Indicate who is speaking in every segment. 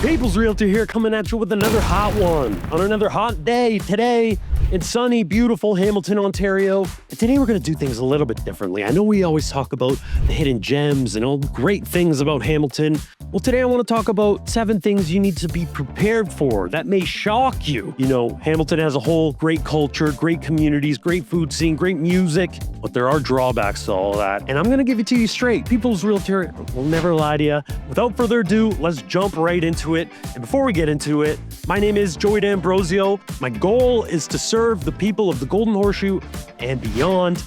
Speaker 1: People's Realtor here, coming at you with another hot one on another hot day today in sunny, beautiful Hamilton, Ontario. And today we're going to do things a little bit differently. I know we always talk about the hidden gems and all the great things about Hamilton. Well, today I want to talk about 7 things you need to be prepared for that may shock you. You know, Hamilton has a whole great culture, great communities, great food scene, great music, but there are drawbacks to all that. And I'm going to give it to you straight. People's Realtor will never lie to you. Without further ado, let's jump right into it. And before we get into it, my name is Joey D'Ambrosio. My goal is to serve the people of the Golden Horseshoe and beyond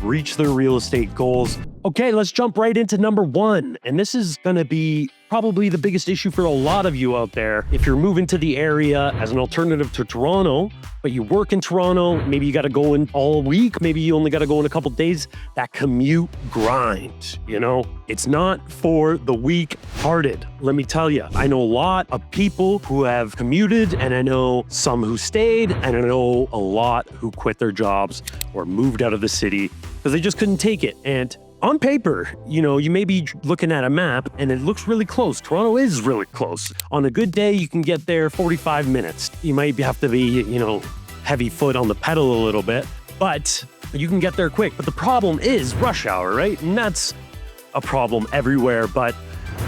Speaker 1: reach their real estate goals. Okay, let's jump right into number 1. And this is going to be probably the biggest issue for a lot of you out there. If you're moving to the area as an alternative to Toronto, but you work in Toronto, maybe you got to go in all week, maybe you only got to go in a couple days, that commute grind, you know? It's not for the weak-hearted, let me tell you. I know a lot of people who have commuted, and I know some who stayed, and I know a lot who quit their jobs or moved out of the city because they just couldn't take it. And on paper, you know, you may be looking at a map and it looks really close. Toronto is really close. On a good day, you can get there 45 minutes. You might have to be, you know, heavy foot on the pedal a little bit, but you can get there quick. But the problem is rush hour, right? And that's a problem everywhere, but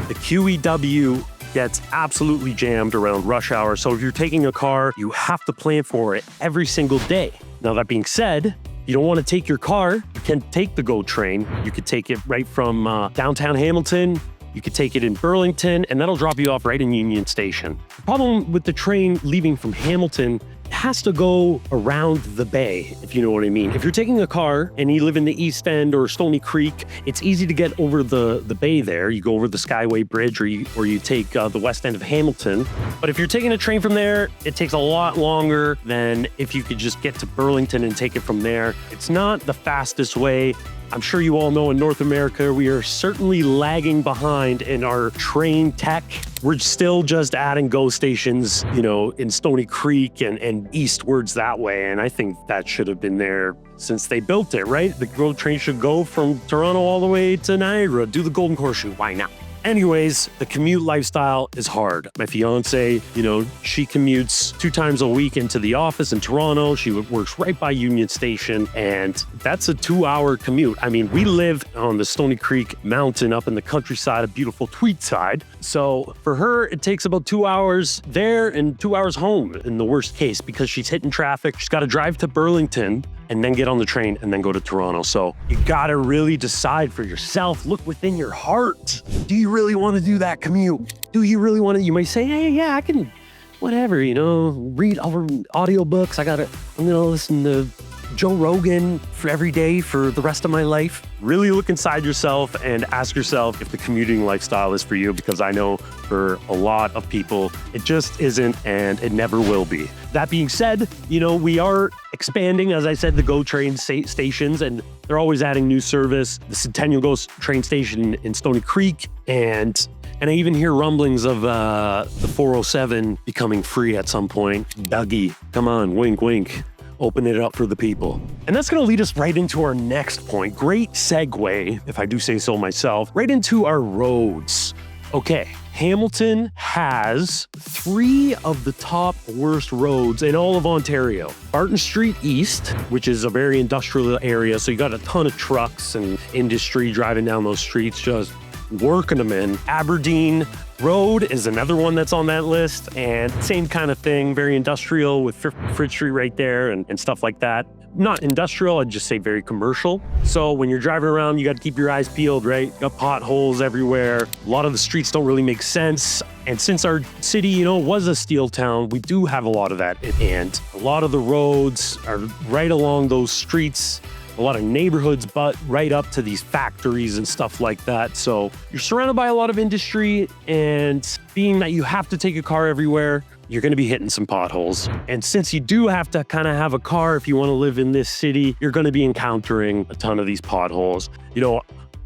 Speaker 1: the QEW gets absolutely jammed around rush hour. So if you're taking a car, you have to plan for it every single day. Now, that being said, you don't want to take your car, you can take the GO train. You could take it right from downtown Hamilton. You could take it in Burlington, and that'll drop you off right in Union Station. The problem with the train leaving from Hamilton, it has to go around the bay, if you know what I mean. If you're taking a car and you live in the East End or Stony Creek, it's easy to get over the bay there. You go over the Skyway Bridge or you take the West End of Hamilton. But if you're taking a train from there, it takes a lot longer than if you could just get to Burlington and take it from there. It's not the fastest way. I'm sure you all know in North America, we are certainly lagging behind in our train tech. We're still just adding GO stations, you know, in Stony Creek and eastwards that way. And I think that should have been there since they built it, right? The GO train should go from Toronto all the way to Niagara, do the Golden Horseshoe. Why not? Anyways, the commute lifestyle is hard. My fiance, you know, she commutes 2 times a week into the office in Toronto. She works right by Union Station, and that's a 2-hour commute. I mean, we live on the Stony Creek Mountain up in the countryside, a beautiful Tweedside. So for her, it takes about 2 hours there and 2 hours home in the worst case because she's hitting traffic. She's got to drive to Burlington and then get on the train and then go to Toronto. So you gotta really decide for yourself, look within your heart. Do you really wanna do that commute? Do you really wanna, you might say, hey, yeah, I can, whatever, you know, read over audiobooks. I'm gonna listen to Joe Rogan for every day for the rest of my life. Really look inside yourself and ask yourself if the commuting lifestyle is for you, because I know for a lot of people, it just isn't and it never will be. That being said, you know, we are expanding, as I said, the GO train stations, and they're always adding new service. The Centennial GO train station in Stony Creek, and I even hear rumblings of the 407 becoming free at some point. Dougie, come on, wink, wink. Open it up for the people. And that's gonna lead us right into our next point. Great segue, if I do say so myself, right into our roads. Okay, Hamilton has 3 of the top worst roads in all of Ontario. Barton Street East, which is a very industrial area, so you got a ton of trucks and industry driving down those streets, just working them in. Aberdeen Road is another one that's on that list, and same kind of thing, very industrial with Fridge Street right there and stuff like that. Not industrial, I'd just say very commercial. So when you're driving around, you got to keep your eyes peeled, right? You got potholes everywhere. A lot of the streets don't really make sense. And since our city, you know, was a steel town, we do have a lot of that. And a lot of the roads are right along those streets. A lot of neighborhoods, but right up to these factories and stuff like that. So you're surrounded by a lot of industry, and being that you have to take a car everywhere, you're going to be hitting some potholes. And since you do have to kind of have a car if you want to live in this city, you're going to be encountering a ton of these potholes. You know,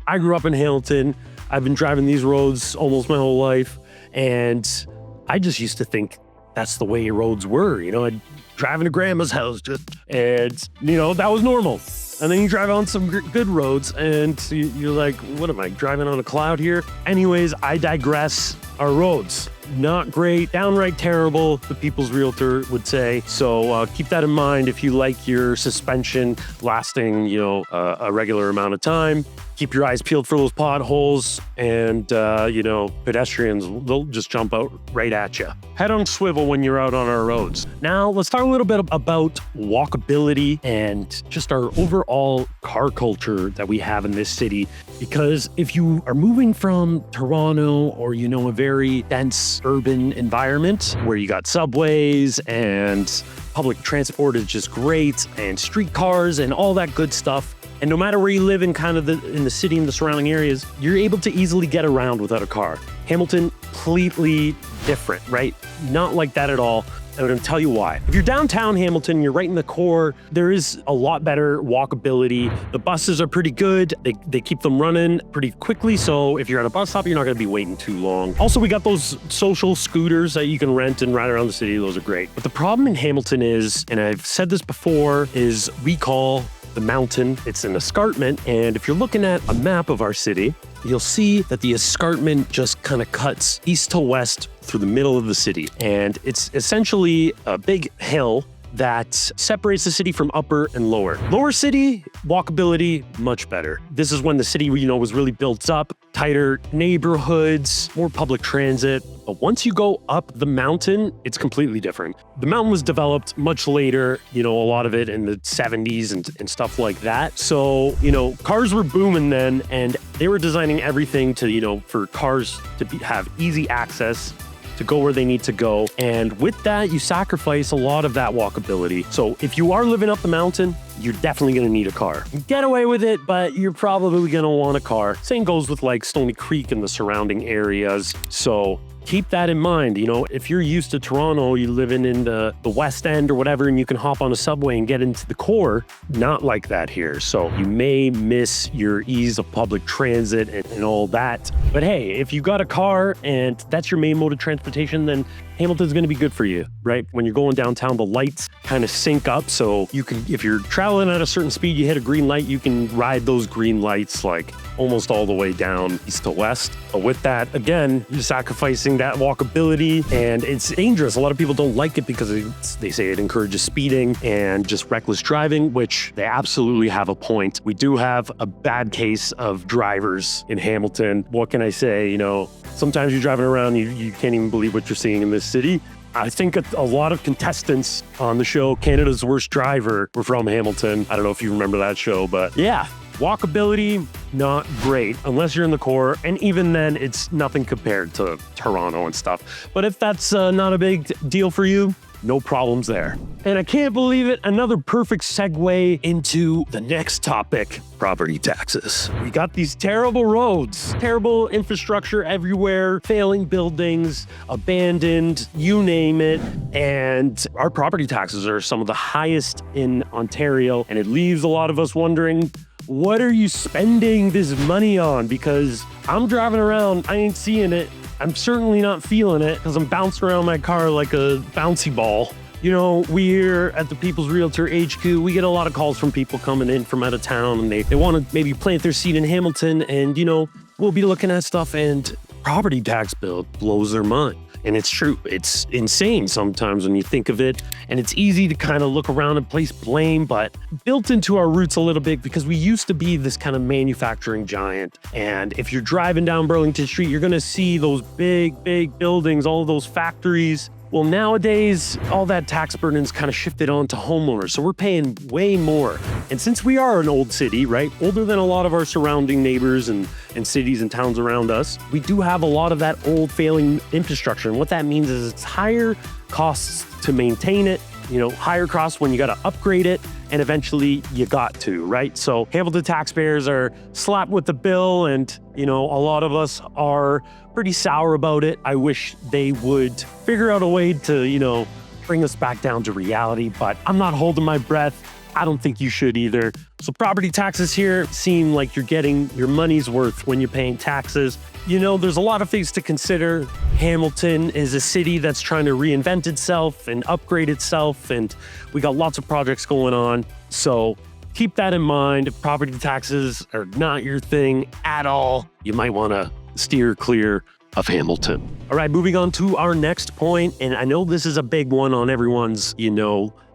Speaker 1: I grew up in Hamilton. I've been driving these roads almost my whole life, and I just used to think that's the way roads were. You know, I'd driving to grandma's house, and you know, that was normal. And then you drive on some good roads and you're like, what am I driving on a cloud here? Anyways, I digress. Our roads. not great, downright terrible, the People's Realtor would say. So keep that in mind if you like your suspension lasting, a regular amount of time. Keep your eyes peeled for those potholes, and, pedestrians, they'll just jump out right at you. Head on swivel when you're out on our roads. Now, let's talk a little bit about walkability and just our overall car culture that we have in this city. Because if you are moving from Toronto or, a very dense urban environment where you got subways and public transport is just great and streetcars and all that good stuff, and no matter where you live in in the city and the surrounding areas, you're able to easily get around without a car. Hamilton, completely different, right? Not like that at all. I'm going to tell you why. If you're downtown Hamilton, you're right in the core, there is a lot better walkability. The buses are pretty good. They keep them running pretty quickly. So if you're at a bus stop, you're not going to be waiting too long. Also, we got those social scooters that you can rent and ride around the city. Those are great. But the problem in Hamilton is, and I've said this before, is we call the mountain, it's an escarpment. And if you're looking at a map of our city, you'll see that the escarpment just kind of cuts east to west through the middle of the city. And it's essentially a big hill that separates the city from upper and lower. Lower city, walkability, much better. This is when the city, was really built up, tighter neighborhoods, more public transit. But once you go up the mountain, it's completely different. The mountain was developed much later, a lot of it in the 70s and stuff like that. So, cars were booming then, and they were designing everything to, for cars to have easy access to go where they need to go. And with that, you sacrifice a lot of that walkability. So if you are living up the mountain, you're definitely gonna need a car. You get away with it, but you're probably gonna want a car. Same goes with like Stony Creek and the surrounding areas. So keep that in mind. If you're used to Toronto, you're living in the West End or whatever, and you can hop on a subway and get into the core, not like that here. So you may miss your ease of public transit and all that. But hey, if you got a car and that's your main mode of transportation, then Hamilton's going to be good for you, right? When you're going downtown, the lights kind of sync up. So you can, if you're traveling at a certain speed, you hit a green light, you can ride those green lights like almost all the way down east to west. But with that, again, you're sacrificing that walkability, and it's dangerous. A lot of people don't like it because they say it encourages speeding and just reckless driving, which they absolutely have a point. We do have a bad case of drivers in Hamilton. What can I say? Sometimes you're driving around, you can't even believe what you're seeing in this city. I think a lot of contestants on the show, Canada's Worst Driver, were from Hamilton. I don't know if you remember that show, but yeah, walkability, not great unless you're in the core. And even then, it's nothing compared to Toronto and stuff. But if that's not a big deal for you, no problems there. And I can't believe it, another perfect segue into the next topic, property taxes. We got these terrible roads, terrible infrastructure everywhere, failing buildings, abandoned, you name it. And our property taxes are some of the highest in Ontario. And it leaves a lot of us wondering, what are you spending this money on? Because I'm driving around, I ain't seeing it. I'm certainly not feeling it because I'm bouncing around my car like a bouncy ball. We're at the People's Realtor HQ. We get a lot of calls from people coming in from out of town, and they want to maybe plant their seed in Hamilton. And, we'll be looking at stuff, and property tax bill blows their mind. And it's true. It's insane sometimes when you think of it. And it's easy to kind of look around and place blame, but built into our roots a little bit because we used to be this kind of manufacturing giant. And if you're driving down Burlington Street, you're going to see those big, big buildings, all of those factories. Well, nowadays, all that tax burden's kind of shifted onto homeowners, so we're paying way more. And since we are an old city, right, older than a lot of our surrounding neighbors and cities and towns around us, we do have a lot of that old failing infrastructure. And what that means is it's higher costs to maintain it, higher costs when you got to upgrade it, and eventually you got to, right? So Hamilton taxpayers are slapped with the bill, and, a lot of us are pretty sour about it. I wish they would figure out a way to, bring us back down to reality, but I'm not holding my breath. I don't think you should either. So property taxes here seem like you're getting your money's worth when you're paying taxes. There's a lot of things to consider. Hamilton is a city that's trying to reinvent itself and upgrade itself, and we got lots of projects going on. So keep that in mind. If property taxes are not your thing at all, you might want to steer clear of Hamilton. All right, moving on to our next point, and I know this is a big one on everyone's,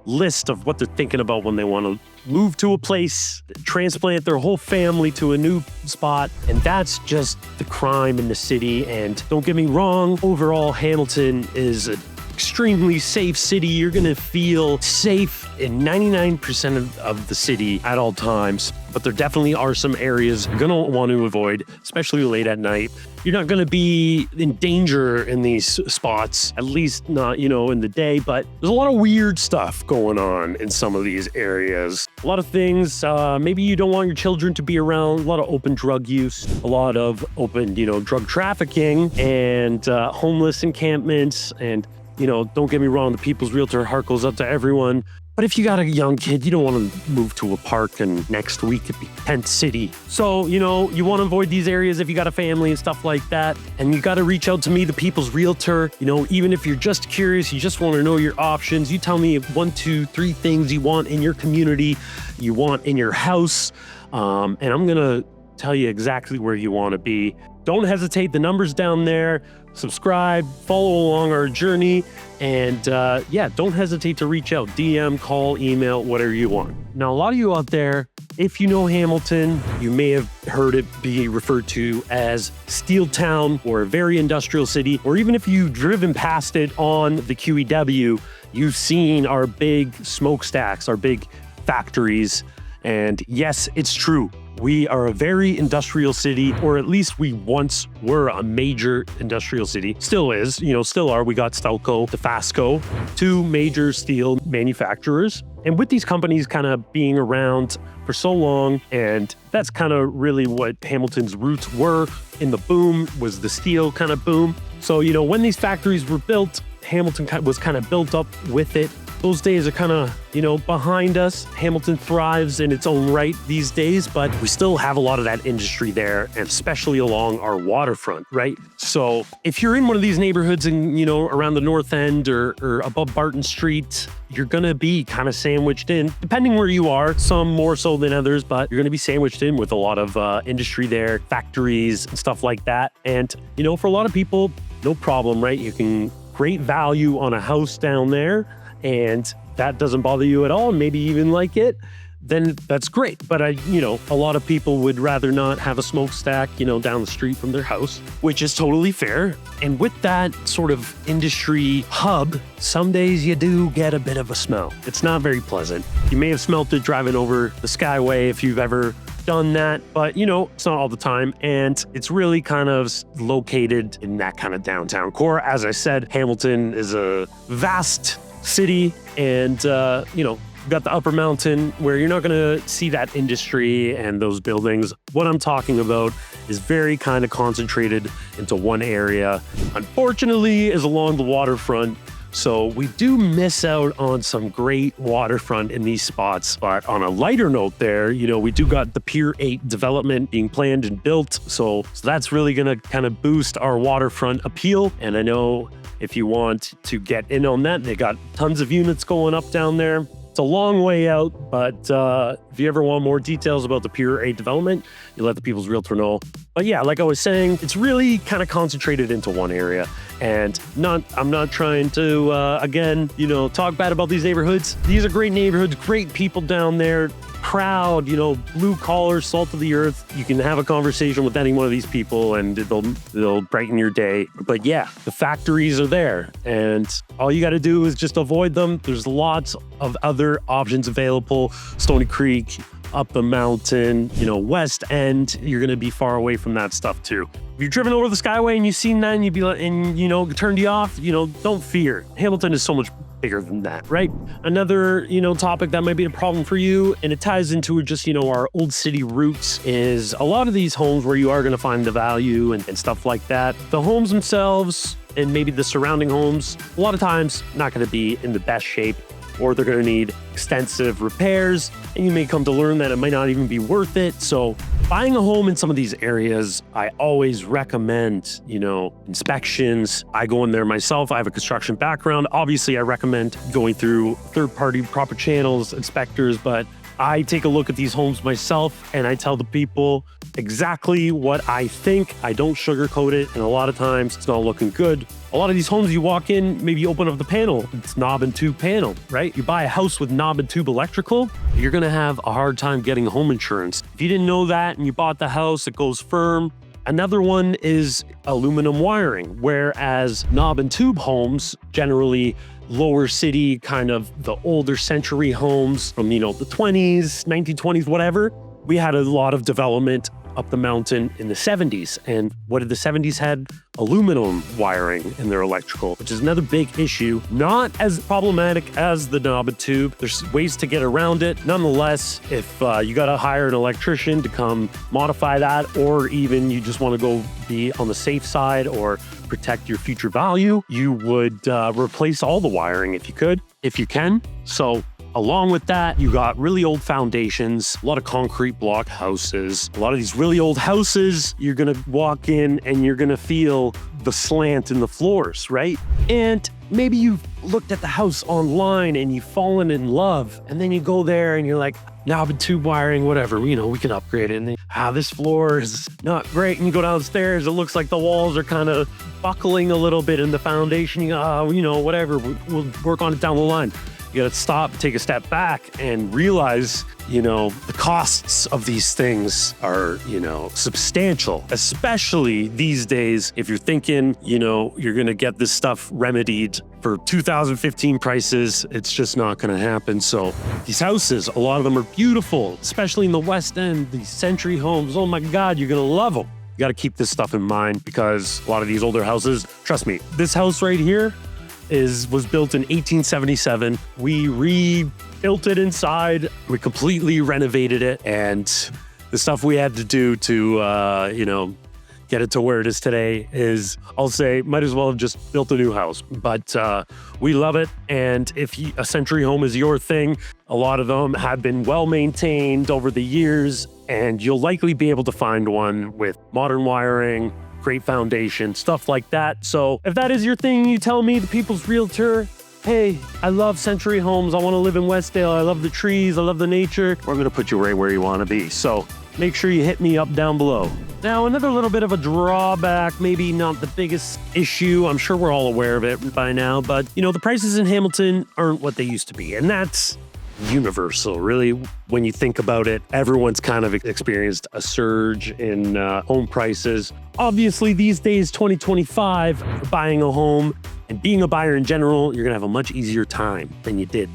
Speaker 1: list of what they're thinking about when they want to move to a place, transplant their whole family to a new spot, and that's just the crime in the city. And don't get me wrong, overall, Hamilton is an extremely safe city. You're gonna feel safe in 99% of the city at all times, but there definitely are some areas you're gonna want to avoid, especially late at night. You're not gonna be in danger in these spots, at least not, in the day, but there's a lot of weird stuff going on in some of these areas. A lot of things, maybe you don't want your children to be around, a lot of open drug use, a lot of open, drug trafficking, and homeless encampments, and don't get me wrong, the People's Realtor heart goes up to everyone. But if you got a young kid, you don't want to move to a park and next week it'd be tent city. So, you want to avoid these areas if you got a family and stuff like that. And you got to reach out to me, the People's Realtor. Even if you're just curious, you just want to know your options. You tell me 1, 2, 3 things you want in your community, you want in your house. And I'm going to tell you exactly where you want to be. Don't hesitate. The number's down there. Subscribe, follow along our journey, and don't hesitate to reach out, DM, call, email, whatever you want. Now, a lot of you out there, if you know Hamilton, you may have heard it be referred to as Steel Town or a very industrial city, or even if you've driven past it on the QEW, you've seen our big smokestacks, our big factories. And yes, it's true. We are a very industrial city, or at least we once were a major industrial city. Still is, still are. We got Stelco, Dofasco, 2 major steel manufacturers. And with these companies kind of being around for so long, and that's kind of really what Hamilton's roots were in the boom, was the steel kind of boom. So, when these factories were built, Hamilton was kind of built up with it. Those days are kind of, behind us. Hamilton thrives in its own right these days, but we still have a lot of that industry there, and especially along our waterfront, right? So if you're in one of these neighborhoods and, around the North End or above Barton Street, you're going to be kind of sandwiched in, depending where you are, some more so than others, but you're going to be sandwiched in with a lot of industry there, factories and stuff like that. And, for a lot of people, no problem, right? You can great value on a house down there, and that doesn't bother you at all, maybe even like it, then that's great. But a lot of people would rather not have a smokestack, down the street from their house, which is totally fair. And with that sort of industry hub, some days you do get a bit of a smell. It's not very pleasant. You may have smelt it driving over the Skyway if you've ever done that, but it's not all the time, and it's really kind of located in that kind of downtown core. As I said, Hamilton is a vast city, and you've got the upper mountain where you're not going to see that industry and those buildings. What I'm talking about is very kind of concentrated into one area. Unfortunately, is along the waterfront. So we do miss out on some great waterfront in these spots. But on a lighter note there, we do got the Pier 8 development being planned and built. So that's really going to kind of boost our waterfront appeal. And I know if you want to get in on that, they got tons of units going up down there. It's a long way out, but if you ever want more details about the Pier 8 development, you let the People's Realtor know. But yeah, like I was saying, it's really kind of concentrated into one area. And I'm not trying to, again, talk bad about these neighborhoods. These are great neighborhoods, great people down there, proud, blue collar, salt of the earth. You can have a conversation with any one of these people and they'll brighten your day. But yeah, the factories are there, and all you got to do is just avoid them. There's lots of other options available. Stony Creek, up the mountain, West End, you're going to be far away from that stuff too. If you've driven over the Skyway and you've seen that and you'd be like, and turned you off, don't fear. Hamilton is so much bigger than that, right? Another, topic that might be a problem for you, and it ties into just, our old city roots, is a lot of these homes where you are going to find the value and stuff like that. The homes themselves and maybe the surrounding homes, a lot of times not going to be in the best shape, or they're going to need extensive repairs, and you may come to learn that it might not even be worth it. So buying a home in some of these areas, I always recommend, inspections. I go in there myself. I have a construction background. Obviously, I recommend going through third-party proper channels, inspectors, but I take a look at these homes myself and I tell the people exactly what I think. I don't sugarcoat it, and a lot of times it's not looking good. A lot of these homes you walk in, maybe you open up the panel, it's knob and tube panel, right? You buy a house with knob and tube electrical, you're gonna have a hard time getting home insurance. If you didn't know that and you bought the house, it goes firm. Another one is aluminum wiring, whereas knob and tube homes, generally lower city, kind of the older century homes from, the 20s, 1920s, whatever, we had a lot of development up the mountain in the 70s. And what did the 70s had? Aluminum wiring in their electrical, which is another big issue. Not as problematic as the knob and tube. There's ways to get around it. Nonetheless, if you got to hire an electrician to come modify that, or even you just want to go be on the safe side or protect your future value, you would replace all the wiring if you could, if you can. So along with that, you got really old foundations, a lot of concrete block houses. A lot of these really old houses, you're gonna walk in and you're gonna feel the slant in the floors, right? And maybe you've looked at the house online and you've fallen in love, and then you go there and you're like, knob and tube wiring, whatever, we can upgrade it. And then, this floor is not great. And you go downstairs, it looks like the walls are kind of buckling a little bit in the foundation. You go, whatever, we'll work on it down the line. You gotta stop, take a step back and realize, the costs of these things are, substantial, especially these days. If you're thinking, you're gonna get this stuff remedied for 2015 prices, it's just not gonna happen. So these houses, a lot of them are beautiful, especially in the West End, these century homes. Oh my God, you're gonna love them. You gotta keep this stuff in mind, because a lot of these older houses, trust me, this house right here, was built in 1877. We rebuilt it inside. We completely renovated it, and the stuff we had to do to, get it to where it is today is, I'll say, might as well have just built a new house. But we love it, and if a century home is your thing, a lot of them have been well maintained over the years, and you'll likely be able to find one with modern wiring, great foundation, stuff like that. So if that is your thing, you tell me, the People's Realtor, hey, I love century homes. I want to live in Westdale. I love the trees. I love the nature. We're going to put you right where you want to be. So make sure you hit me up down below. Now, another little bit of a drawback, maybe not the biggest issue. I'm sure we're all aware of it by now, but the prices in Hamilton aren't what they used to be. And that's universal, really. When you think about it, everyone's kind of experienced a surge in home prices. Obviously, these days, 2025, buying a home and being a buyer in general, you're gonna have a much easier time than you did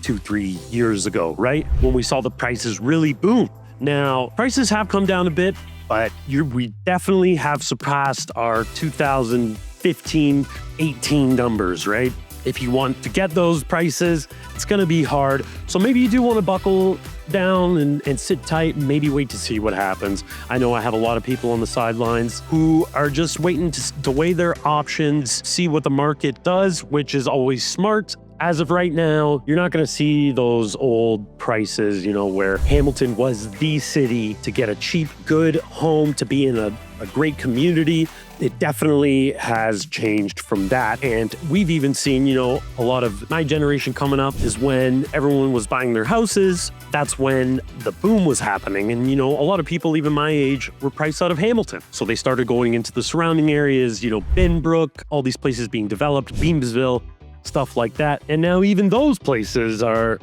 Speaker 1: 2-3 years ago, right? When we saw the prices really boom. Now, prices have come down a bit, but we definitely have surpassed our 2015, 18 numbers, right? If you want to get those prices, it's gonna be hard. So maybe you do want to buckle down and sit tight and maybe wait to see what happens. I know I have a lot of people on the sidelines who are just waiting to weigh their options, see what the market does, which is always smart. As of right now, you're not going to see those old prices, where Hamilton was the city to get a cheap, good home, to be in a great community. It definitely has changed from that. And we've even seen, a lot of my generation coming up is when everyone was buying their houses. That's when the boom was happening. And, a lot of people, even my age, were priced out of Hamilton. So they started going into the surrounding areas, Benbrook, all these places being developed, Beamsville, stuff like that. And now even those places are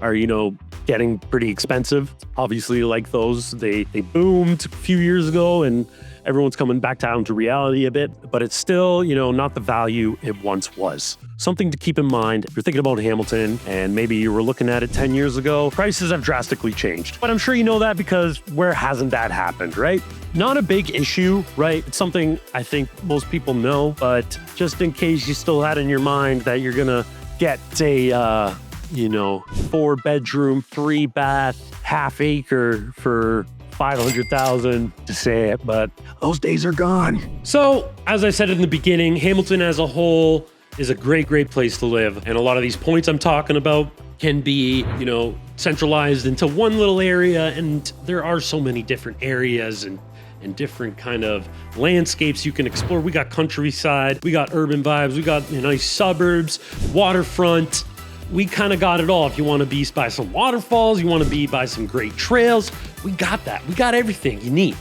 Speaker 1: getting pretty expensive. Obviously, like those, they boomed a few years ago, and everyone's coming back down to reality a bit, but it's still, not the value it once was. Something to keep in mind if you're thinking about Hamilton and maybe you were looking at it 10 years ago, prices have drastically changed. But I'm sure you know that, because where hasn't that happened, right? Not a big issue, right? It's something I think most people know, but just in case you still had in your mind that you're gonna get a 4-bedroom, 3-bath, half acre for $500,000 to say it, but those days are gone. So, as I said in the beginning, Hamilton as a whole is a great, great place to live. And a lot of these points I'm talking about can be, centralized into one little area. And there are so many different areas and different kind of landscapes you can explore. We got countryside, we got urban vibes, we got nice suburbs, waterfront, we kind of got it all. If you want to be by some waterfalls, you want to be by some great trails, we got that. We got everything you need.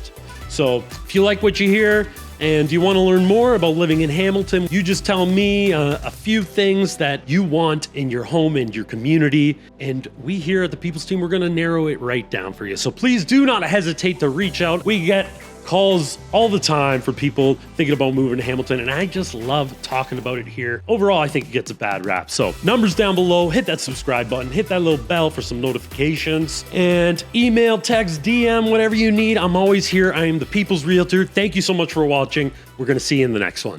Speaker 1: So if you like what you hear and you want to learn more about living in Hamilton, you just tell me a few things that you want in your home and your community. And we here at the People's Team, we're going to narrow it right down for you. So please do not hesitate to reach out. We get calls all the time for people thinking about moving to Hamilton, and I just love talking about it here. Overall, I think it gets a bad rap. So numbers down below, hit that subscribe button, hit that little bell for some notifications, and email, text, DM, whatever you need. I'm always here. I am the People's Realtor. Thank you so much for watching. We're going to see you in the next one.